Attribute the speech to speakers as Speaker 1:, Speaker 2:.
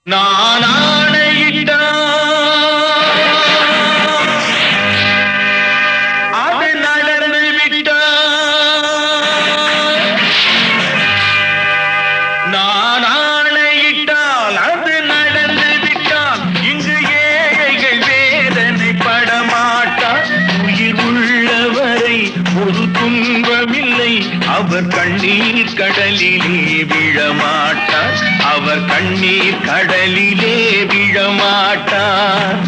Speaker 1: நான் ஆணையிட்டா அது நடந்து விட்டா நான் ஆணையிட்டால் அது நடந்து விட்டால் இங்கு ஏழைகள் வேதனை படமாட்டார் உயிர் உள்ளவரை ஒரு துன்பமில்லை அவர் கண்ணீர் கடலிலே விழமாட்டார் அவர் கண்ணீர் கடலிலே விழமாட்டார்